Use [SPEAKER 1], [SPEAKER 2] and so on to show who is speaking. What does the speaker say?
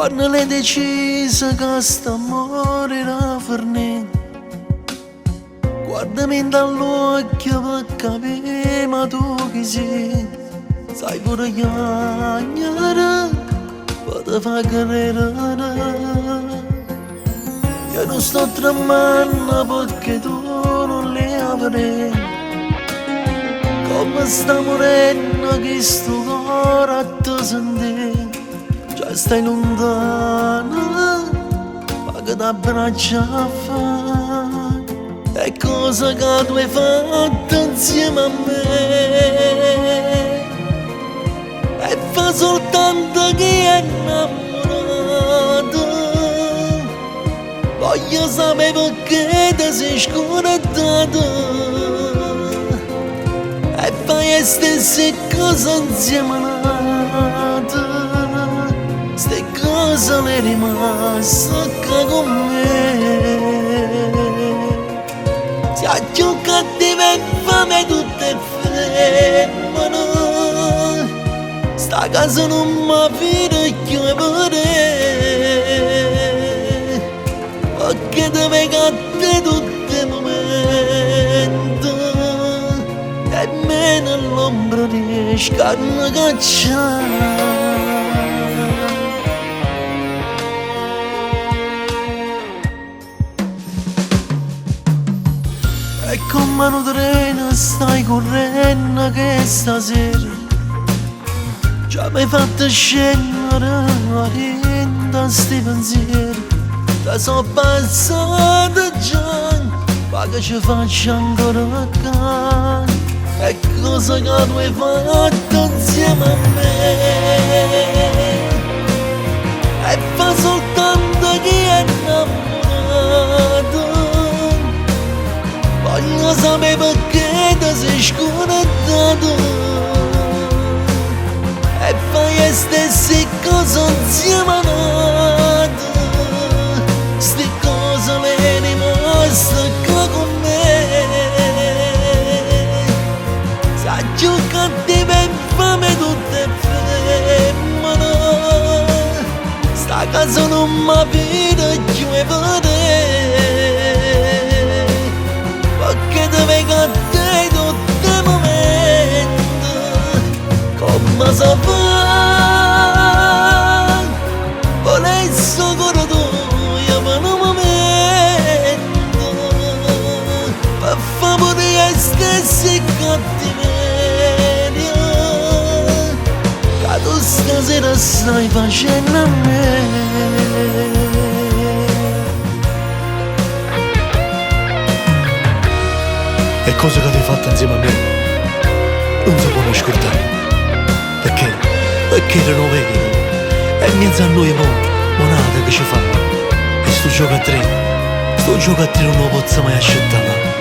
[SPEAKER 1] Quando l'hai deciso che st'amore era finito, guardami dall'occhio per capire ma tu chi sei. Sai pure chiagnare per te fa credere. Io non sto tremando perché tu non le avrai. Come sta morendo che sto cuore a te sentire. Già stai lontana, ma che t'abbraccia a fare. È cosa che tu hai fatto insieme a me. E fa soltanto che è innamorato. Voglio sapere perché ti sei scoraggiato. E fai le stesse cose insieme a nate. Ste cose le rimaste che con me. Si ha più cattiva e fame tutte femmine. Sta casa non mi fide più e pure. Perché ti vengo a te tutti i momenti. E me nell'ombra riesco a cacciare. E con mano treno stai correndo che stasera già mi hai fatto scendere da sti pensieri. Te sono passate già, ma che ci faccio ancora qua? È cosa che tu hai fatto insieme a me. E fa soltanto chi è innamorato. Voglio sapere perché ti sei scoraggiato. E fai le stesse cose insieme a nate. Ste cose le rimaste che con me. Sai più cattiva e fame tutte femmine. Sta casa non mi vede più e vedere. Perché ti vengo a te tutti i momenti. Come si fa? Volessi ancora tu per un momento. Per favore le stesse cattiverie che tu stasera stai facendo a me.
[SPEAKER 2] E cosa che tu hai fatto insieme a me non si può scordare. Perché? Perché erano veri. E in mezzo a noi monata che ci fa. E sto gioco a tre non lo posso mai accettare.